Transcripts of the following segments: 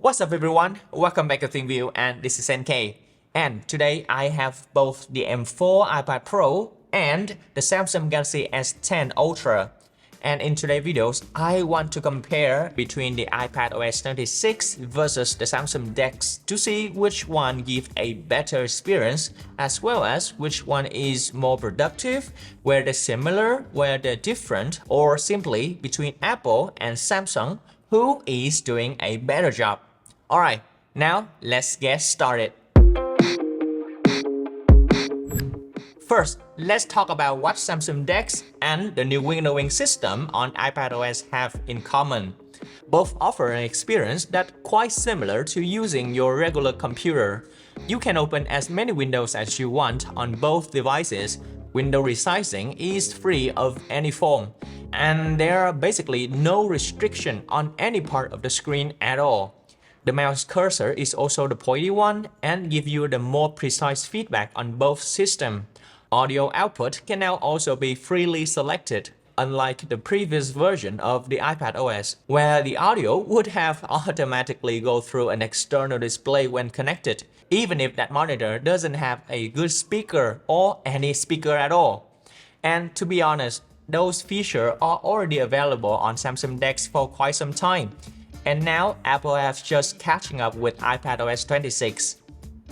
What's up everyone, welcome back to ThinkView and this is NK. And today I have both the M4 iPad Pro and the Samsung Galaxy S10 Ultra. And in today's videos, I want to compare between the iPadOS 26 versus the Samsung DeX to see which one gives a better experience as well as which one is more productive, where they're similar, where they're different, or simply between Apple and Samsung, who is doing a better job. Alright, now let's get started. First, let's talk about what Samsung DeX and the new windowing system on iPadOS have in common. Both offer an experience that's quite similar to using your regular computer. You can open as many windows as you want on both devices. Window resizing is free of any form, and there are basically no restriction on any part of the screen at all. The mouse cursor is also the pointy one and gives you the more precise feedback on both systems. Audio output can now also be freely selected, unlike the previous version of the iPadOS, where the audio would have automatically go through an external display when connected, even if that monitor doesn't have a good speaker or any speaker at all. And to be honest, those features are already available on Samsung DeX for quite some time. And now Apple is just catching up with iPadOS 26.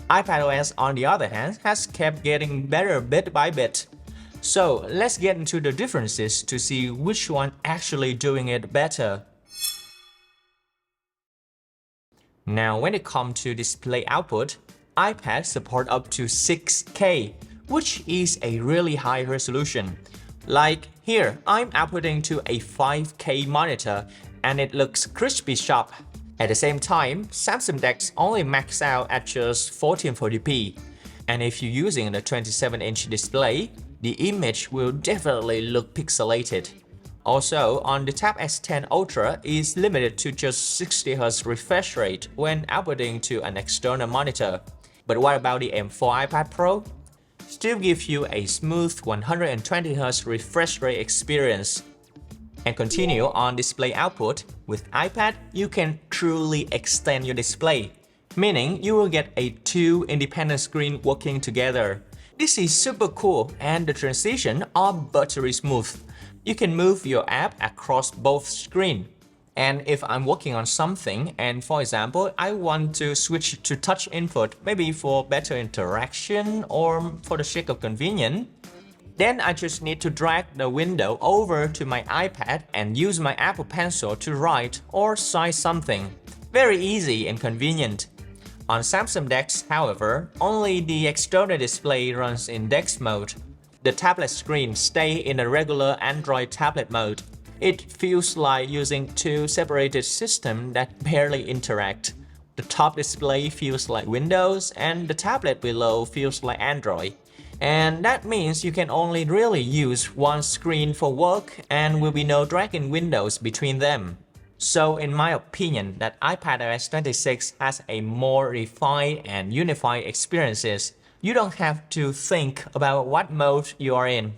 iPadOS, on the other hand, has kept getting better bit by bit. So let's get into the differences to see which one actually doing it better. Now when it comes to display output, iPad support up to 6K, which is a really high resolution. Like here, I'm outputting to a 5K monitor and it looks crispy sharp. At the same time, Samsung DeX only max out at just 1440p. And if you're using the 27-inch display, the image will definitely look pixelated. Also, on the Tab S10 Ultra is limited to just 60Hz refresh rate when outputting to an external monitor. But what about the M4 iPad Pro? Still gives you a smooth 120Hz refresh rate experience. And continue on display output, with iPad, you can truly extend your display, meaning you will get a two independent screens working together. This is super cool and the transition are buttery smooth. You can move your app across both screens. And if I'm working on something and for example, I want to switch to touch input, maybe for better interaction or for the sake of convenience, then I just need to drag the window over to my iPad and use my Apple Pencil to write or cite something. Very easy and convenient. On Samsung DeX, however, only the external display runs in DeX mode. The tablet screen stays in a regular Android tablet mode. It feels like using two separated systems that barely interact. The top display feels like Windows and the tablet below feels like Android. And that means you can only really use one screen for work and will be no dragging windows between them. So in my opinion, that iPadOS 26 has a more refined and unified experiences. You don't have to think about what mode you are in.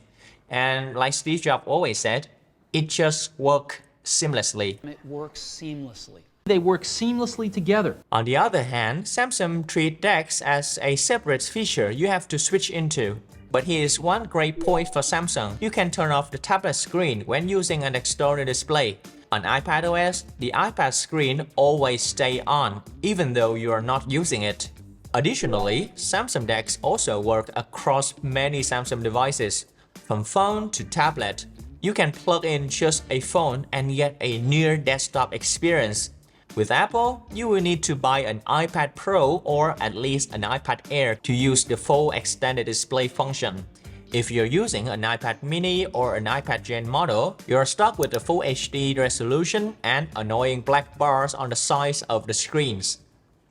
And like Steve Jobs always said, it just works seamlessly. It works seamlessly. They work seamlessly together. On the other hand, Samsung treats DeX as a separate feature you have to switch into. But here's one great point for Samsung. You can turn off the tablet screen when using an external display. On iPadOS, the iPad screen always stays on, even though you are not using it. Additionally, Samsung DeX also works across many Samsung devices, from phone to tablet. You can plug in just a phone and get a near desktop experience. With Apple, you will need to buy an iPad Pro or at least an iPad Air to use the full extended display function. If you're using an iPad mini or an iPad Gen model, you're stuck with the Full HD resolution and annoying black bars on the sides of the screens.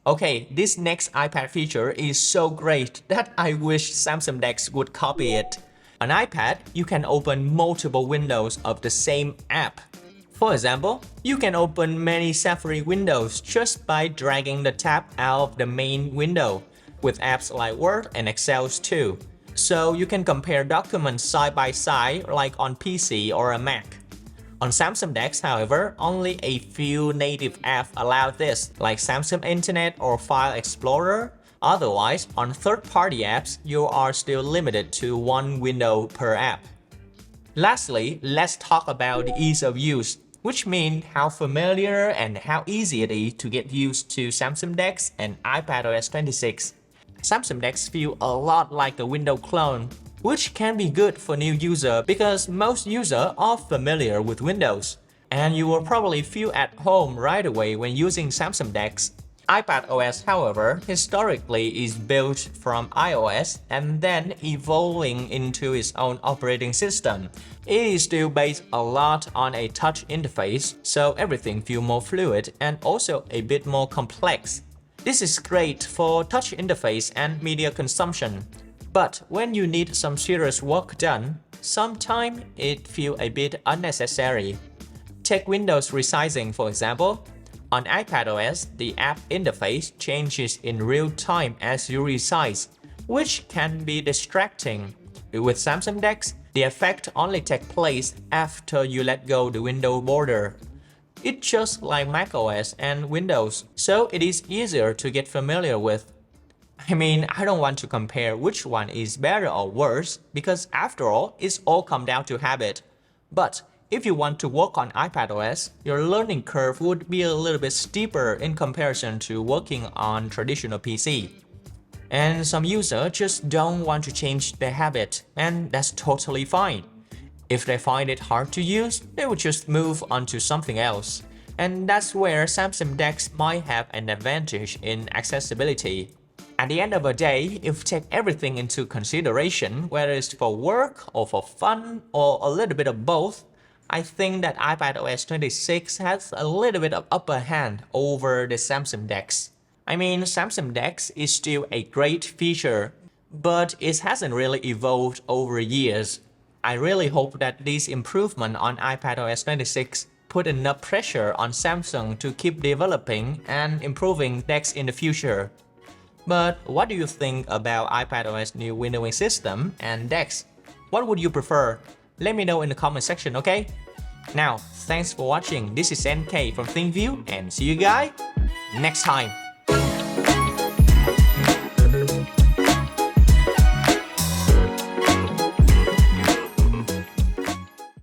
Okay, this next iPad feature is so great that I wish Samsung DeX would copy it. On iPad, you can open multiple windows of the same app. For example, you can open many Safari windows just by dragging the tab out of the main window, with apps like Word and Excel too. So you can compare documents side by side like on PC or a Mac. On Samsung DeX, however, only a few native apps allow this, like Samsung Internet or File Explorer. Otherwise, on third-party apps, you are still limited to one window per app. Lastly, let's talk about the ease of use, which means how familiar and how easy it is to get used to Samsung DeX and iPadOS 26. Samsung DeX feels a lot like a Windows clone, which can be good for new users because most users are familiar with Windows, and you will probably feel at home right away when using Samsung DeX. iPadOS, however, historically is built from iOS and then evolving into its own operating system. It is still based a lot on a touch interface, so everything feels more fluid and also a bit more complex. This is great for touch interface and media consumption. But when you need some serious work done, sometimes it feels a bit unnecessary. Take Windows resizing for example. On iPadOS, the app interface changes in real time as you resize, which can be distracting. With Samsung DeX, the effect only takes place after you let go the window border. It's just like macOS and Windows, so it is easier to get familiar with. I don't want to compare which one is better or worse, because after all, it's all come down to habit. But if you want to work on iPadOS, your learning curve would be a little bit steeper in comparison to working on traditional PC. And some users just don't want to change their habit, and that's totally fine. If they find it hard to use, they will just move on to something else. And that's where Samsung DeX might have an advantage in accessibility. At the end of the day, if you take everything into consideration, whether it's for work or for fun or a little bit of both, I think that iPadOS 26 has a little bit of upper hand over the Samsung DeX. Samsung DeX is still a great feature, but it hasn't really evolved over years. I really hope that this improvement on iPadOS 26 put enough pressure on Samsung to keep developing and improving DeX in the future. But what do you think about iPadOS new windowing system and DeX? What would you prefer? Let me know in the comment section, okay? Now, thanks for watching. This is NK from ThinkView and see you guys next time.